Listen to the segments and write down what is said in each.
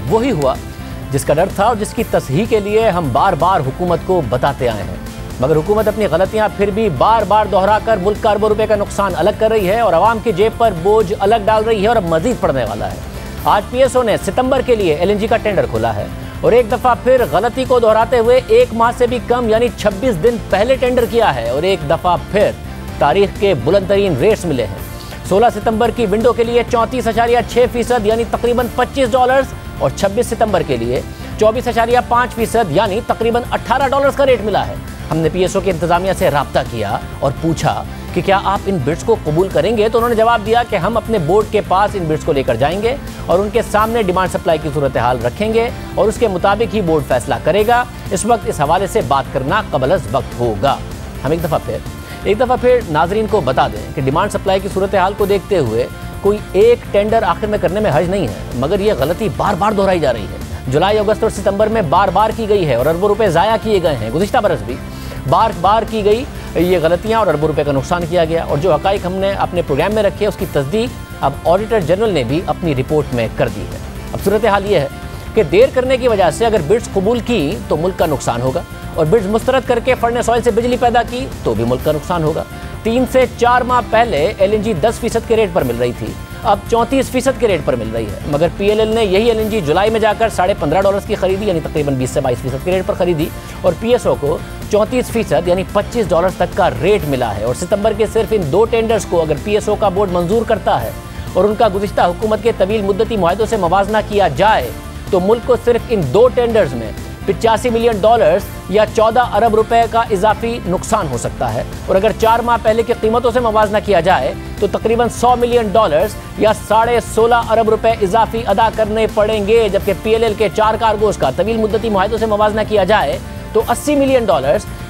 वही हुआ जिसका डर था और जिसकी तस्हीह के लिए हम बार बार हुकूमत को बताते आए हैं। मगर हुकूमत अपनी गलतियां फिर भी बार बार दोहराकर मुल्क का अरबों रुपए का नुकसान अलग कर रही है और आवाम की जेब पर बोझ अलग डाल रही है और अब मजीद पड़ने वाला है। आज पीएसओ ने सितंबर के लिए एलएनजी का टेंडर खोला है और एक दफा फिर गलती को दोहराते हुए 1 माह से भी कम यानी 26 दिन पहले टेंडर किया है और एक दफा फिर तारीख के बुलंद तरीन रेट्स मिले हैं। 16 सितंबर की विंडो के लिए 34.6% यानी तकरीबन $25 और 26 सितंबर के लिए 24.5% यानी तकरीबन $18 का रेट मिला है। हमने पीएसओ के इंतजामिया से राब्ता किया और पूछा कि क्या आप इन बिड्स को कबूल करेंगे, तो उन्होंने जवाब दिया कि हम अपने बोर्ड के पास इन बिड्स को लेकर जाएंगे और उनके सामने डिमांड सप्लाई की सूरत हाल रखेंगे और उसके मुताबिक ही बोर्ड फैसला करेगा। इस वक्त इस हवाले से बात करना कबल वक्त होगा। हम एक दफ़ा फिर नाजरीन को बता दें कि डिमांड सप्लाई की सूरत हाल को देखते हुए कोई एक टेंडर आखिर में करने में हर्ज नहीं है, मगर यह गलती बार बार दोहराई जा रही है। जुलाई, अगस्त और सितंबर में बार बार की गई है और अरबों रुपए ज़ाया किए गए हैं। गुज़िश्ता बरस भी बार बार की गई ये गलतियां और अरबों रुपए का नुकसान किया गया और जो हक़ाइक़ हमने अपने प्रोग्राम में रखे उसकी तस्दीक अब ऑडिटर जनरल ने भी अपनी रिपोर्ट में कर दी है। अब सूरत हाल ये है कि देर करने की वजह से अगर बिड्स कबूल की तो मुल्क का नुकसान होगा और बिड्स मुस्तरद करके फर्नेस ऑयल से बिजली पैदा की तो भी मुल्क का नुकसान होगा। 3 से 4 माह पहले एलएनजी 10% के रेट पर मिल रही थी, अब 34% के रेट पर मिल रही है। मगर पीएलएल ने यही एलएनजी जुलाई में जाकर $15.5 की खरीदी यानी तकरीबन 20 से 22% के रेट पर खरीदी और पीएसओ को 34% यानी $25 तक का रेट मिला है। और सितंबर के सिर्फ इन 2 टेंडर्स को अगर पीएसओ का बोर्ड मंजूर करता है और उनका गुज़िश्ता हुकूमत के तवील मुद्दती मुआहदों से मवाजना किया जाए तो मुल्क को सिर्फ इन 2 टेंडर्स में $85 मिलियन या 14 अरब रुपए का इजाफी नुकसान हो सकता है। और अगर 4 माह पहले की कीमतों से मवाजना किया जाए तो तकरीबन $100 मिलियन या 16.5 अरब रुपए इजाफी अदा करने पड़ेंगे। जबकि पीएलएल के 4 कार्गोज का तवील मुद्दती मुआहदों से मवाजना किया जाए तो $80 मिलियन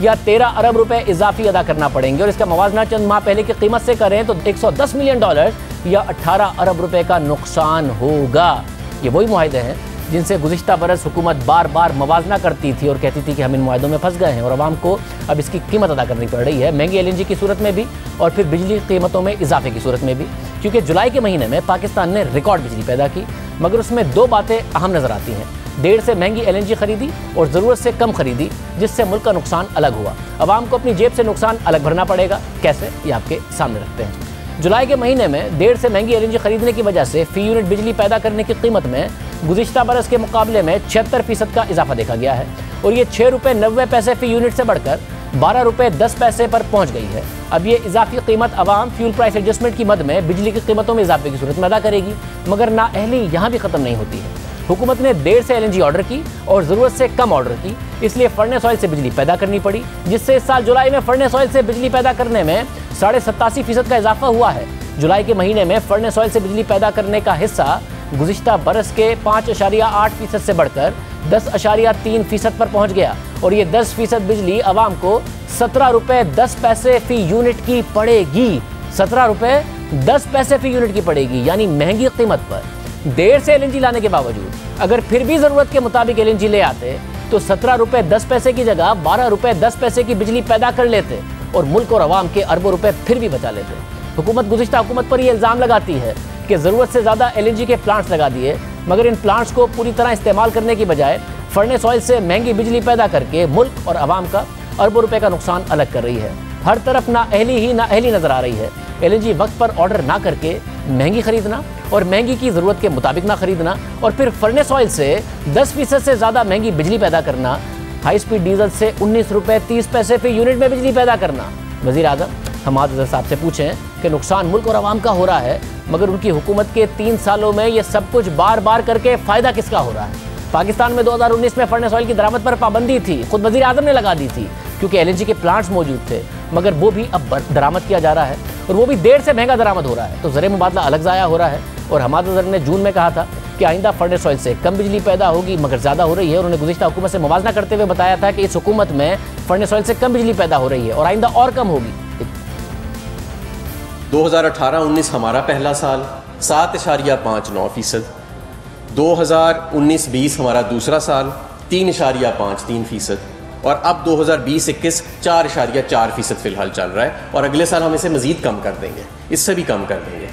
या 13 अरब रुपए इजाफी अदा करना पड़ेंगे। और इसका मवाजना चंद माह पहले की कीमत से करें तो $110 मिलियन या 18 अरब रुपए का नुकसान होगा। ये वही मुआहदे हैं जिनसे गुज़िश्ता बरस हुकूमत बार बार मवाजना करती थी और कहती थी कि हम इन मुआहदों में फंस गए हैं और आवाम को अब इसकी कीमत अदा करनी पड़ रही है, महंगी एलएनजी की सूरत में भी और फिर बिजली कीमतों में इजाफे की सूरत में भी। क्योंकि जुलाई के महीने में पाकिस्तान ने रिकॉर्ड बिजली पैदा की, मगर उसमें 2 बातें अहम नज़र आती हैं। देर से महंगी एलएनजी खरीदी और ज़रूरत से कम खरीदी, जिससे मुल्क का नुकसान अलग हुआ। आवाम को अपनी जेब से नुकसान अलग भरना पड़ेगा। कैसे, ये आपके सामने रखते हैं। जुलाई के महीने में देर से महंगी एलएनजी खरीदने की वजह से फी यूनिट बिजली पैदा करने की कीमत में गुज़िश्ता बरस के मुकाबले में 76% का इजाफा देखा गया है और ये ₹6.90 फी यूनिट से बढ़कर ₹12.10 पर पहुंच गई है। अब ये इजाफी कीमत आवाम फ्यूल प्राइस एडजस्टमेंट की मद में बिजली की कीमतों में इजाफे की सूरत में अदा करेगी। मगर नाअहली यहाँ भी ख़त्म नहीं होती है। हुकूमत ने देर से एलएनजी ऑर्डर की और ज़रूरत से कम ऑर्डर की, इसलिए फर्नेस ऑयल से बिजली पैदा करनी पड़ी, जिससे इस साल जुलाई में फर्नेस ऑयल से बिजली पैदा करने में 87.5% का इजाफा हुआ है। जुलाई के महीने में फर्नेस ऑयल से बिजली पैदा करने का हिस्सा गुज़िश्ता बरस के 5.8% से बढ़कर 10.3% पर पहुंच गया और ये 10% बिजली आवाम को ₹17.10 फी यूनिट की पड़ेगी। ₹17.10 फी यूनिट की पड़ेगी, यानी महंगी कीमत पर देर से एलएनजी लाने के बावजूद अगर फिर भी ज़रूरत के मुताबिक एलएनजी ले आते तो ₹17.10 की जगह ₹12.10 की बिजली पैदा कर लेते और मुल्क और आवाम के अरबों रुपए फिर भी बचा लेते। हुकूमत गुज़िश्ता हुकूमत पर यह इल्ज़ाम लगाती है कि ज़रूरत से ज़्यादा एलएनजी के प्लांट्स लगा दिए, मगर इन प्लांट्स को पूरी तरह इस्तेमाल करने की बजाय फर्नेस ऑयल से महंगी बिजली पैदा करके मुल्क और आवाम का अरबों रुपए का नुकसान अलग कर रही है। हर तरफ नाअहली नज़र आ रही है। एलएनजी वक्त पर ऑर्डर ना करके महंगी खरीदना और महंगी की ज़रूरत के मुताबिक ना खरीदना और फिर फर्नेस ऑयल से 10% से ज़्यादा महंगी बिजली पैदा करना, हाई स्पीड डीजल से ₹19.30 फी यूनिट में बिजली पैदा करना। वज़ीर आज़म हमाद अज़हर साहब से पूछें कि नुकसान मुल्क और आवाम का हो रहा है, मगर उनकी हुकूमत के 3 सालों में ये सब कुछ बार बार करके फ़ायदा किसका हो रहा है। पाकिस्तान में 2019 में फर्नेस ऑयल की दरामद पर पाबंदी थी, खुद वज़ीर आज़म ने लगा दी थी क्योंकि एलएनजी के प्लांट्स मौजूद थे, मगर वो भी अब दरामद किया जा रहा है और वो भी देर से महंगा दरामद हो रहा है, तो ज़र मुबादला अलग ज़ाया हो रहा है। और हमाद अज़हर ने जून में कहा था कि आइंदा फर्नेस ऑयल से कम बिजली पैदा होगी, मगर ज़्यादा हो रही है। उन्होंने गुज़िश्ता हुकूमत से मुवाजना करते हुए बताया था कि इस हुकूमत में फर्नेस ऑयल से कम बिजली पैदा हो रही है और आइंदा और कम होगी। 2018-19 हमारा पहला साल 7.59%, 2019-20 हमारा दूसरा साल 3.53% और अब 2020-21 4.4% फ़िलहाल चल रहा है और अगले साल हम इसे मज़ीद कम कर देंगे, इससे भी कम कर देंगे।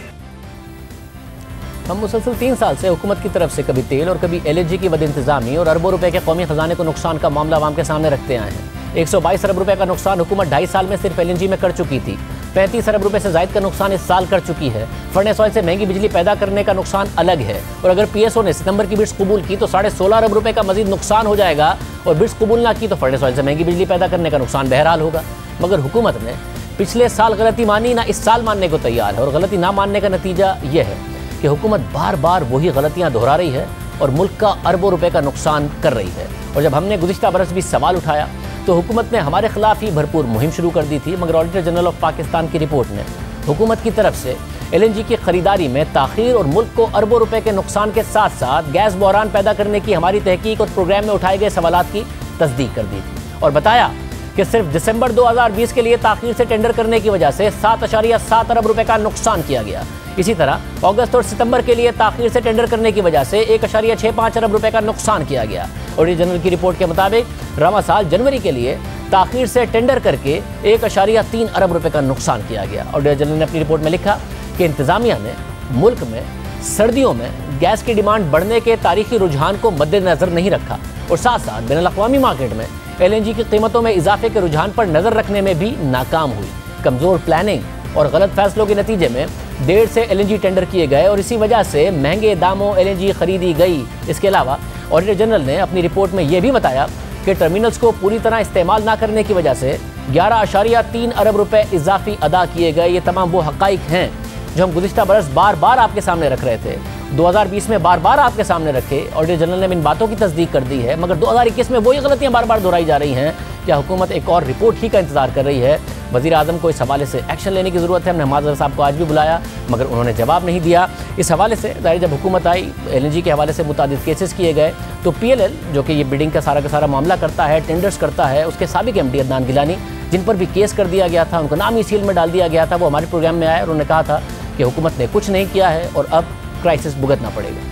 हम मुसलसल 3 साल से हुकूमत की तरफ से कभी तेल और कभी LNG की बदइंतजामी और अरबों रुपए के कौमी खजाने को नुकसान का मामला आवाम के सामने रखते आए हैं। 122 अरब रुपए का नुकसान हुकूमत 2.5 साल में सिर्फ LNG में कर चुकी थी। 35 अरब रुपए से ज़ायद का नुकसान इस साल कर चुकी है। फर्नेस ऑयल से महंगी बिजली पैदा करने का नुकसान अलग है, और अगर PSO ने सितंबर की बिड्स कबूल की तो 16.5 अरब रुपए का मजीद नुकसान हो जाएगा, और बिड्स कबूल ना की तो फर्नेस ऑयल से महंगी बिजली पैदा करने का नुकसान बहरहाल होगा। मगर हुकूमत ने पिछले साल गलती मानी, ना इस साल मानने को तैयार है, और गलती ना मानने का नतीजा यह है कि हुकूमत बार बार वही गलतियां दोहरा रही है और मुल्क का अरबों रुपए का नुकसान कर रही है। और जब हमने गुज़िश्ता बरस भी सवाल उठाया तो हुकूमत ने हमारे खिलाफ ही भरपूर मुहिम शुरू कर दी थी, मगर ऑडिटर जनरल ऑफ पाकिस्तान की रिपोर्ट ने हुकूमत की तरफ से LNG की खरीदारी में ताख़ीर और मुल्क को अरबों रुपए के नुकसान के साथ साथ गैस बहरान पैदा करने की हमारी तहकीक और प्रोग्राम में उठाए गए सवालात की तस्दीक कर दी थी, और बताया कि सिर्फ दिसंबर 2020 के लिए ताख़ीर से टेंडर करने की वजह से 7.7 अरब रुपए का नुकसान किया गया। इसी तरह अगस्त और सितंबर के लिए ताख़ीर से टेंडर करने की वजह से 1.65 अरब रुपए का नुकसान किया गया। ऑडिटर जनरल की रिपोर्ट के मुताबिक रवा साल जनवरी के लिए ताख़ीर से टेंडर करके 1.3 अरब रुपए का नुकसान किया गया। ऑडिटर जनरल ने अपनी रिपोर्ट में लिखा कि इंतज़ामिया ने मुल्क में सर्दियों में गैस की डिमांड बढ़ने के तारीखी रुझान को मद्देनज़र नहीं रखा, और साथ साथ बैनुल-अक़वामी मार्केट में LNG की कीमतों में इजाफे के रुझान पर नज़र रखने में भी नाकाम हुई। कमज़ोर प्लानिंग और गलत फैसलों के नतीजे में देर से LNG टेंडर किए गए और इसी वजह से महंगे दामों LNG खरीदी गई। इसके अलावा ऑडिटर जनरल ने अपनी रिपोर्ट में यह भी बताया कि टर्मिनल्स को पूरी तरह इस्तेमाल न करने की वजह से 11.3 अरब रुपए इजाफी अदा किए गए। ये तमाम वो हक़ाइक़ हैं जो हम गुज़िश्ता बरस बार बार आपके सामने रख रहे थे, 2020 में बार बार आपके सामने रखे। ऑडिटर जनरल ने इन बातों की तस्दीक कर दी है, मगर 2021 में वही गलतियां बार बार दोहराई जा रही हैं। क्या हुकूमत एक और रिपोर्ट ही का इंतजार कर रही है? वज़ीर आज़म को इस हवाले से एक्शन लेने की ज़रूरत है। हमने हमाद साहब को आज भी बुलाया, मगर उन्होंने जवाब नहीं दिया। इस हवाले से ज़ाहिर जब हुकूमत आई, LNG के हवाले से मुतादिद केसेस किए गए, तो PLL जो कि ये बिडिंग का सारा मामला करता है, टेंडर्स करता है, उसके साबिक MD अदनान गिलानी, जिन पर भी केस कर दिया गया था, उनको नाम ही सील में डाल दिया गया था, वो हमारे प्रोग्राम में आए और उन्होंने कहा था कि हुकूमत ने कुछ नहीं किया है और अब क्राइसिस भुगतना पड़ेगा।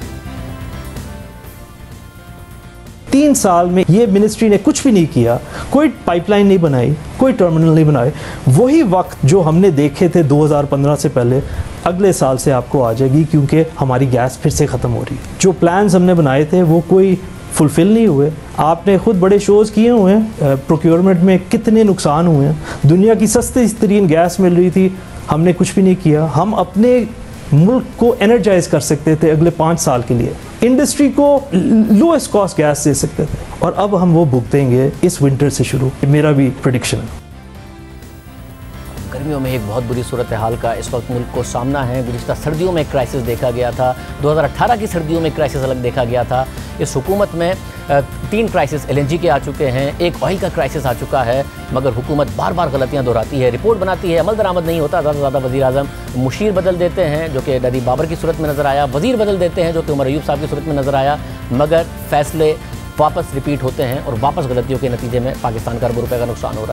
3 साल में ये मिनिस्ट्री ने कुछ भी नहीं किया, कोई पाइपलाइन नहीं बनाई, कोई टर्मिनल नहीं बनाए। वही वक्त जो हमने देखे थे 2015 से पहले, अगले साल से आपको आ जाएगी, क्योंकि हमारी गैस फिर से ख़त्म हो रही है। जो प्लान्स हमने बनाए थे वो कोई फुलफ़िल नहीं हुए। आपने खुद बड़े शोज़ किए हुए हैं, प्रोक्योरमेंट में कितने नुकसान हुए हैं। दुनिया की सस्ती तरीन गैस मिल रही थी, हमने कुछ भी नहीं किया। हम अपने मुल्क को एनर्जाइज कर सकते थे अगले 5 साल के लिए, इंडस्ट्री को लोएस्ट कॉस्ट गैस दे सकते थे, और अब हम वो भुगतेंगे इस विंटर से शुरू। मेरा भी प्रेडिक्शन है। गर्मियों में एक बहुत बुरी सूरत हाल का इस वक्त मुल्क को सामना है। गुज़िश्ता सर्दियों में एक क्राइसिस देखा गया था, 2018 की सर्दियों में क्राइसिस अलग देखा गया था। इस हुकूमत में 3 क्राइसिस LNG के आ चुके हैं, एक ऑयल का क्राइसिस आ चुका है, मगर हुकूमत बार बार गलतियां दोहराती है, रिपोर्ट बनाती है, अमल दरामद नहीं होता। ज़्यादा से ज़्यादा वज़ीर आज़म मुशीर बदल देते हैं, जो कि नदीम बाबर की सूरत में नज़र आया, वज़ीर बदल देते हैं, जो कि उमर अयूब साहब की सूरत में नज़र आया, मगर फैसले वापस रिपीट होते हैं और वापस गलतियों के नतीजे में पाकिस्तान का अरबों रुपए का नुकसान हो रहा है।